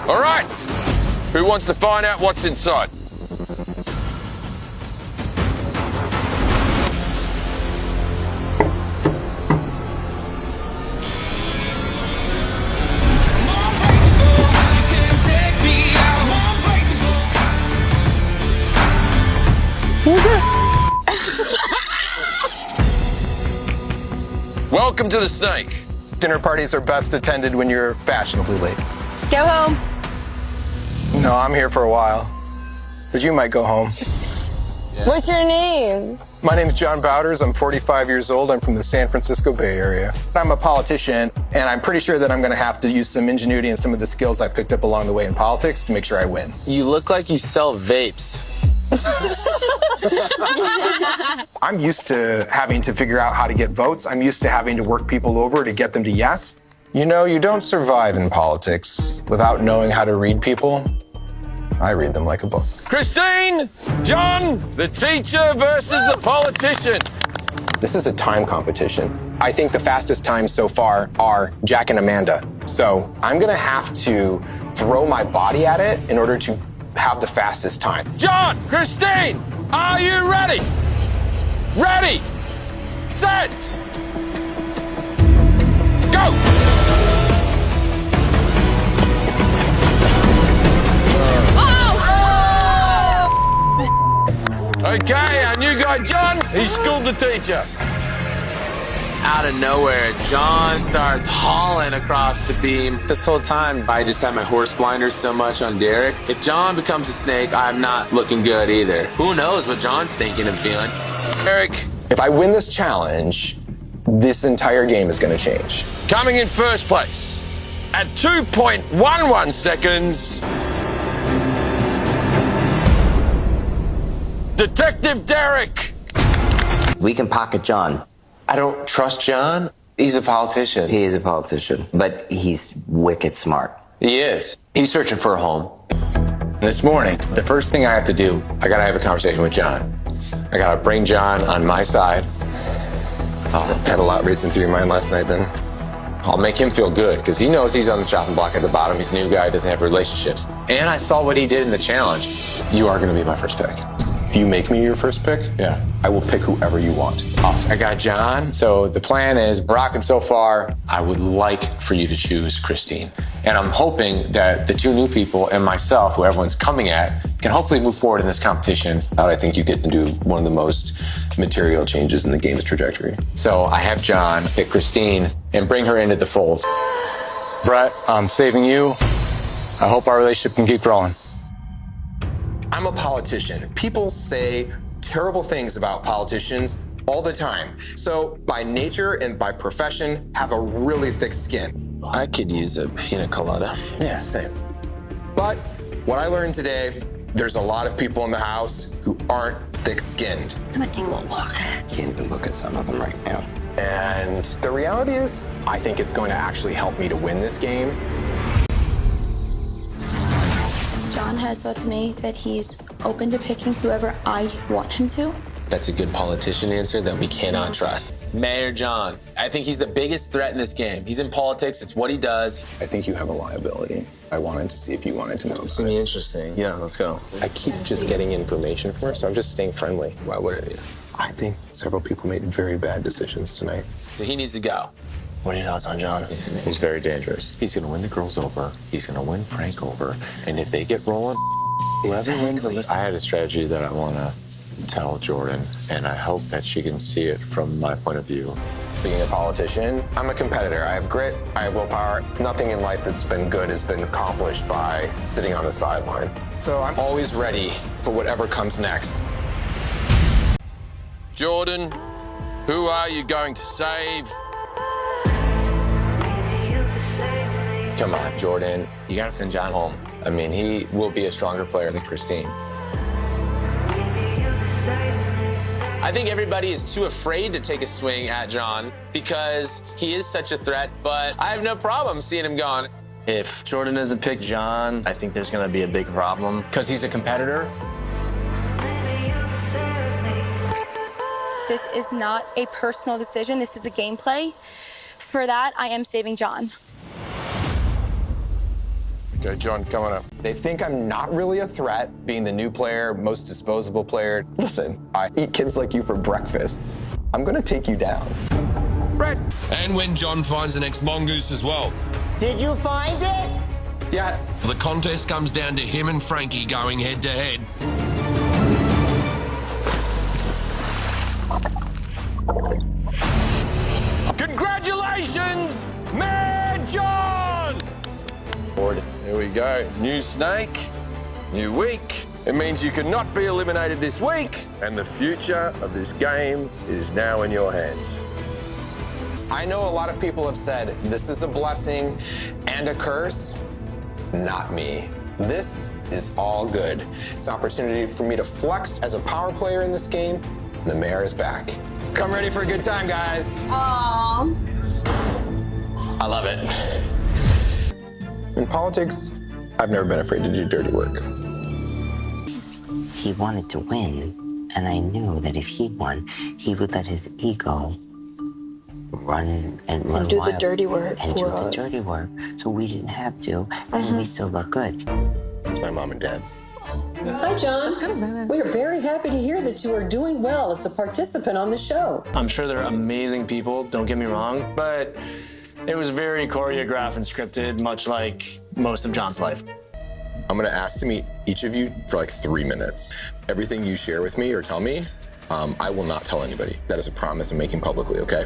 All right. Who wants to find out what's inside? Welcome to the Snake. Dinner parties are best attended when you're fashionably late. Go home. No, I'm here for a while. But you might go home. Yeah. What's your name? My name's John Bauters. I'm 45 years old. I'm from the San Francisco Bay Area. I'm a politician, and I'm pretty sure that I'm going to have to use some ingenuity and some of the skills I picked up along the way in politics to make sure I win. You look like you sell vapes. I'm used to having to figure out how to get votes. I'm used to having to work people over to get them to yes. You know, you don't survive in politics without knowing how to read people. I read them like a book. Christine, John, the teacher versus the politician. This is a time competition. I think the fastest times so far are Jack and Amanda. So I'm gonna have to throw my body at it in order to have the fastest time. John, Christine, are you ready? Ready, set, go! Okay, our new guy, John, he schooled the teacher. Out of nowhere, John starts hauling across the beam. This whole time, I just had my horse blinders so much on Derek. If John becomes a snake, I'm not looking good either. Who knows what John's thinking and feeling? Eric. If I win this challenge, this entire game is going to change. Coming in first place at 2.11 seconds, Detective Derek. We can pocket John. I don't trust John. He's a politician. He is a politician, but he's wicked smart. He is. He's searching for a home. This morning, the first thing I have to do, I gotta have a conversation with John. I gotta bring John on my side. Had a lot racing through your mind last night then. I'll make him feel good, because he knows he's on the chopping block at the bottom. He's a new guy, doesn't have relationships. And I saw what he did in the challenge. You are gonna be my first pick. If you make me your first pick, yeah, I will pick whoever you want. Awesome. I got John. So the plan is, rocking so far, I would like for you to choose Christine. And I'm hoping that the two new people and myself, who everyone's coming at, can hopefully move forward in this competition. I think you get to do one of the most material changes in the game's trajectory. So I have John pick Christine and bring her into the fold. Brett, I'm saving you. I hope our relationship can keep rolling. I'm a politician. People say terrible things about politicians all the time. So by nature and by profession, have a really thick skin. I could use a pina colada. Yeah, same. But what I learned today, there's a lot of people in the house who aren't thick-skinned. I'm gonna take a little walk. Can't even look at some of them right now. And the reality is, I think it's going to actually help me to win this game. John has said to me that he's open to picking whoever I want him to. That's a good politician answer that we cannot trust. Mayor John, I think he's the biggest threat in this game. He's in politics, it's what he does. I think you have a liability. I wanted to see if you wanted to know. It's gonna be interesting. Yeah, let's go. I keep just getting information from her, so I'm just staying friendly. Why wouldn't you? I think several people made very bad decisions tonight. So he needs to go. What are your thoughts on John? He's very dangerous. He's going to win the girls over. He's going to win Frank over. And if they get rolling, whoever wins the list. I had a strategy that I want to tell Jordan, and I hope that she can see it from my point of view. Being a politician, I'm a competitor. I have grit, I have willpower. Nothing in life that's been good has been accomplished by sitting on the sideline. So I'm always ready for whatever comes next. Jordan, who are you going to save? Come on, Jordan. You gotta send John home. I mean, he will be a stronger player than Christine. I think everybody is too afraid to take a swing at John because he is such a threat, but I have no problem seeing him gone. If Jordan doesn't pick John, I think there's gonna be a big problem because he's a competitor. This is not a personal decision. This is a gameplay. For that, I am saving John. Okay, John, come on up. They think I'm not really a threat, being the new player, most disposable player. Listen, I eat kids like you for breakfast. I'm gonna take you down. Brett. And when John finds the next mongoose as well. Did you find it? Yes. The contest comes down to him and Frankie going head to head. Congratulations, Mayor John! Here we go. New snake, new week. It means you cannot be eliminated this week, and the future of this game is now in your hands. I know a lot of people have said this is a blessing and a curse. Not me. This is all good. It's an opportunity for me to flex as a power player in this game. The mayor is back. Come ready for a good time, guys. Aww. I love it. In politics, I've never been afraid to do dirty work. He wanted to win, and I knew that if he won, he would let his ego run And do the wild dirty work and for do the us. dirty work, so we didn't have to, and we still look good. It's my mom and dad. Hi, John. We are very happy to hear that you are doing well as a participant on the show. I'm sure they're amazing people, don't get me wrong, but it was very choreographed and scripted, much like most of John's life. I'm gonna ask to meet each of you for like 3 minutes. Everything you share with me or tell me, I will not tell anybody. That is a promise I'm making publicly, okay?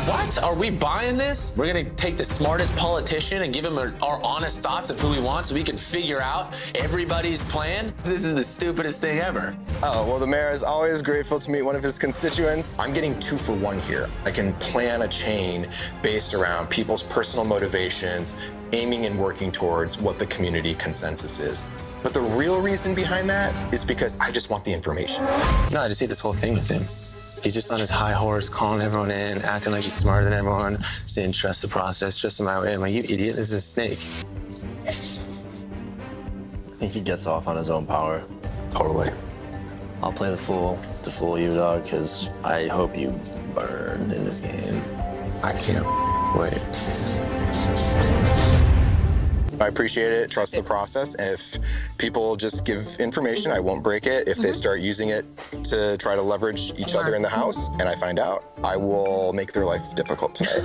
What? Are we buying this? We're gonna take the smartest politician and give him our honest thoughts of who we want so we can figure out everybody's plan? This is the stupidest thing ever. Oh, well, the mayor is always grateful to meet one of his constituents. I'm getting 2 for 1 here. I can plan a chain based around people's personal motivations, aiming and working towards what the community consensus is. But the real reason behind that is because I just want the information. No, I just hate this whole thing with him. He's just on his high horse, calling everyone in, acting like he's smarter than everyone, saying trust the process, trust in my way. I'm like, you idiot, this is a snake. I think he gets off on his own power. Totally. I'll play the fool to fool you, dog, because I hope you burn in this game. I can't wait. I appreciate it. Trust the process. And if people just give information, I won't break it. If they start using it to try to leverage each other in the house, and I find out, I will make their life difficult today.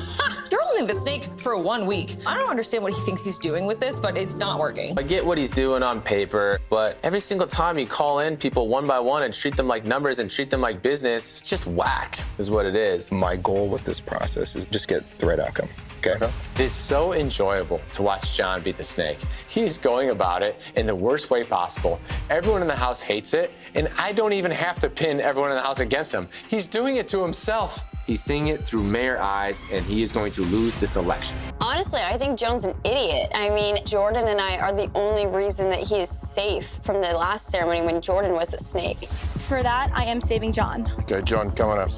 You're only the snake for 1 week. I don't understand what he thinks he's doing with this, but it's not working. I get what he's doing on paper, but every single time you call in people one by one and treat them like numbers and treat them like business, it's just whack, is what it is. My goal with this process is just get the right outcome. Okay. It's so enjoyable to watch John beat the snake. He's going about it in the worst way possible. Everyone in the house hates it, and I don't even have to pin everyone in the house against him. He's doing it to himself. He's seeing it through mayor eyes, and he is going to lose this election. Honestly, I think John's an idiot. I mean, Jordan and I are the only reason that he is safe from the last ceremony when Jordan was a snake. For that, I am saving John. Okay, John, come on up.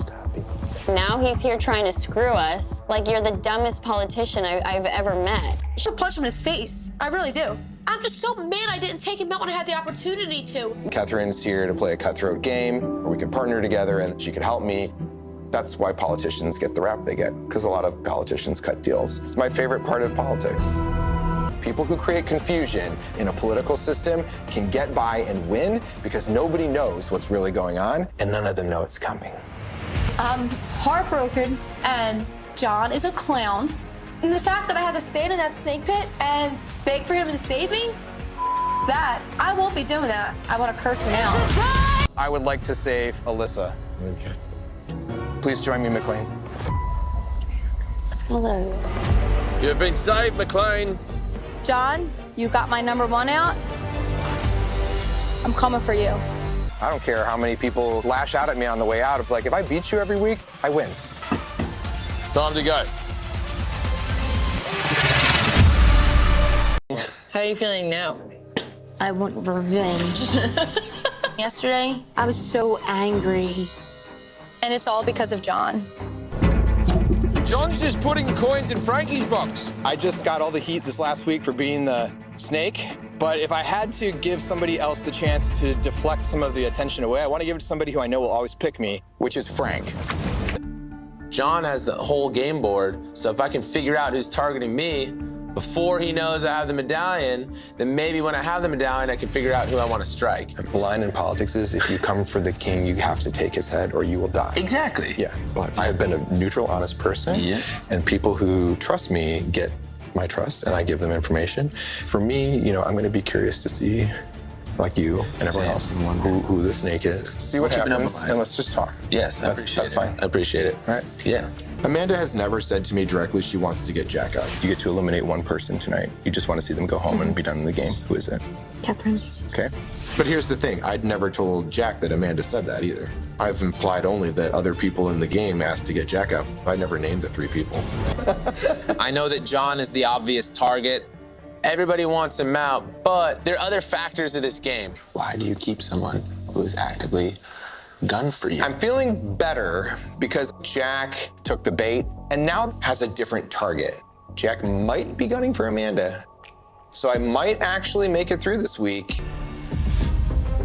Now he's here trying to screw us. Like, you're the dumbest politician I've ever met. I should punch him in his face. I really do. I'm just so mad I didn't take him out when I had the opportunity to. Catherine's here to play a cutthroat game, or we could partner together and she could help me. That's why politicians get the rap they get, because a lot of politicians cut deals. It's my favorite part of politics. People who create confusion in a political system can get by and win because nobody knows what's really going on, and none of them know it's coming. I'm heartbroken, and John is a clown. And the fact that I had to stand in that snake pit and beg for him to save me, that, I won't be doing that. I want to curse him out. I would like to save Alyssa. Okay. Please join me, McLean. Hello. You've been saved, McLean. John, you got my #1 out. I'm coming for you. I don't care how many people lash out at me on the way out. It's like, if I beat you every week, I win. Time to go. How are you feeling now? I want revenge. Yesterday, I was so angry. And it's all because of John. John's just putting coins in Frankie's box. I just got all the heat this last week for being the snake. But if I had to give somebody else the chance to deflect some of the attention away, I want to give it to somebody who I know will always pick me, which is Frank. John has the whole game board, so if I can figure out who's targeting me before he knows I have the medallion, then maybe when I have the medallion, I can figure out who I want to strike. The line in politics is if you come for the king, you have to take his head or you will die. Exactly. Yeah, but I've been a neutral, honest person. Yeah. And people who trust me get my trust and I give them information. For me, you know, I'm going to be curious to see, like you and everyone else, who the snake is. See what happens, and let's just talk. Yes, that's fine. I appreciate it. All right. Yeah. Amanda has never said to me directly she wants to get Jack out. You get to eliminate one person tonight. You just want to see them go home and be done in the game. Who is it? Catherine. Okay. But here's the thing. I'd never told Jack that Amanda said that either. I've implied only that other people in the game asked to get Jack out. I never named the 3 people. I know that John is the obvious target. Everybody wants him out, but there are other factors of this game. Why do you keep someone who is actively gun for you? I'm feeling better because Jack took the bait and now has a different target. Jack might be gunning for Amanda. So I might actually make it through this week.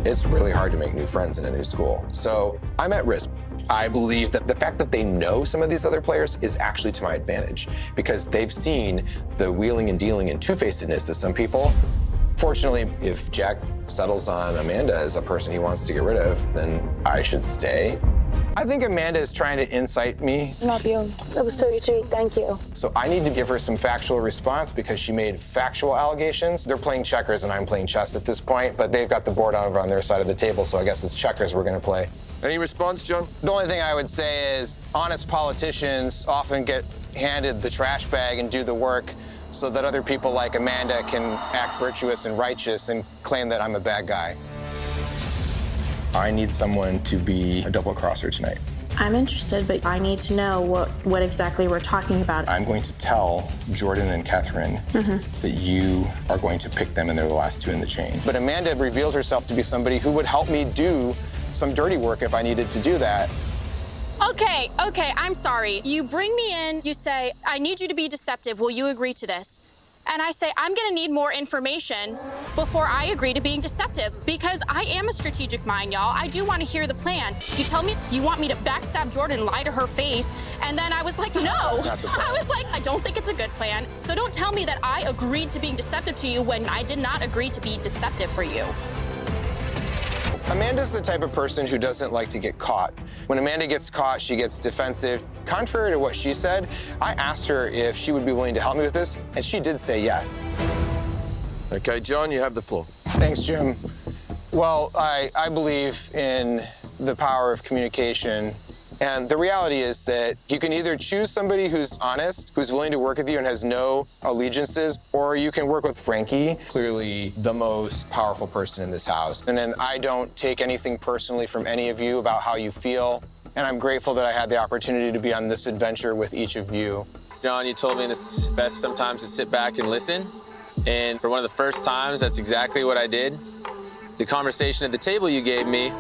It's really hard to make new friends in a new school. So I'm at risk. I believe that the fact that they know some of these other players is actually to my advantage because they've seen the wheeling and dealing and two-facedness of some people. Fortunately, if Jack settles on Amanda as a person he wants to get rid of, then I should stay. I think Amanda is trying to incite me. Love you. That was so sweet. Thank you. So I need to give her some factual response because she made factual allegations. They're playing checkers and I'm playing chess at this point, but they've got the board over on their side of the table, so I guess it's checkers we're gonna play. Any response, John? The only thing I would say is honest politicians often get handed the trash bag and do the work so that other people like Amanda can act virtuous and righteous and claim that I'm a bad guy. I need someone to be a double crosser tonight. I'm interested, but I need to know what exactly we're talking about. I'm going to tell Jordan and Catherine that you are going to pick them and they're the last 2 in the chain. But Amanda revealed herself to be somebody who would help me do some dirty work if I needed to do that. Okay, I'm sorry. You bring me in, you say, I need you to be deceptive. Will you agree to this? And I say, I'm gonna need more information before I agree to being deceptive because I am a strategic mind, y'all. I do want to hear the plan. You tell me you want me to backstab Jordan, lie to her face, and then I was like, no. I was like, I don't think it's a good plan. So don't tell me that I agreed to being deceptive to you when I did not agree to be deceptive for you. Amanda's the type of person who doesn't like to get caught. When Amanda gets caught, she gets defensive. Contrary to what she said, I asked her if she would be willing to help me with this, and she did say yes. Okay, John, you have the floor. Thanks, Jim. Well, I believe in the power of communication. And the reality is that you can either choose somebody who's honest, who's willing to work with you and has no allegiances, or you can work with Frankie, clearly the most powerful person in this house. And then I don't take anything personally from any of you about how you feel. And I'm grateful that I had the opportunity to be on this adventure with each of you. John, you told me it's best sometimes to sit back and listen. And for one of the first times, that's exactly what I did. The conversation at the table you gave me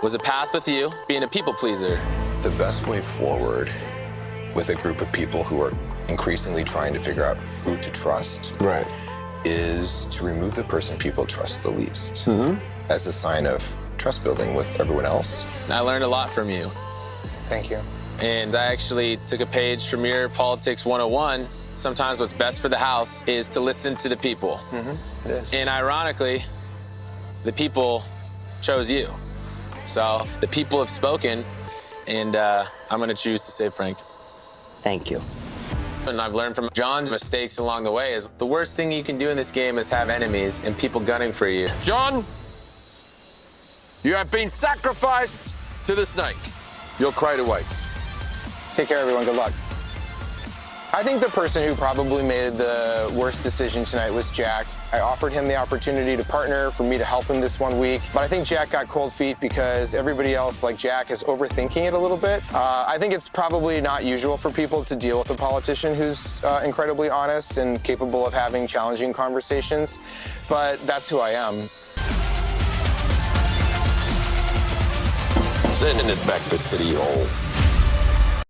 was a path with you, being a people pleaser. The best way forward with a group of people who are increasingly trying to figure out who to trust is to remove the person people trust the least as a sign of trust building with everyone else. I learned a lot from you. Thank you. And I actually took a page from your Politics 101. Sometimes what's best for the house is to listen to the people. It is. And ironically, the people chose you. So the people have spoken, and I'm gonna choose to save Frank. Thank you. And I've learned from John's mistakes along the way is the worst thing you can do in this game is have enemies and people gunning for you. John, you have been sacrificed to the snake. Your crate awaits. Take care, everyone. Good luck. I think the person who probably made the worst decision tonight was Jack. I offered him the opportunity to partner for me to help him this 1 week, but I think Jack got cold feet because everybody else, like Jack, is overthinking it a little bit. I think it's probably not usual for people to deal with a politician who's incredibly honest and capable of having challenging conversations, but that's who I am. Sending it back to City Hall.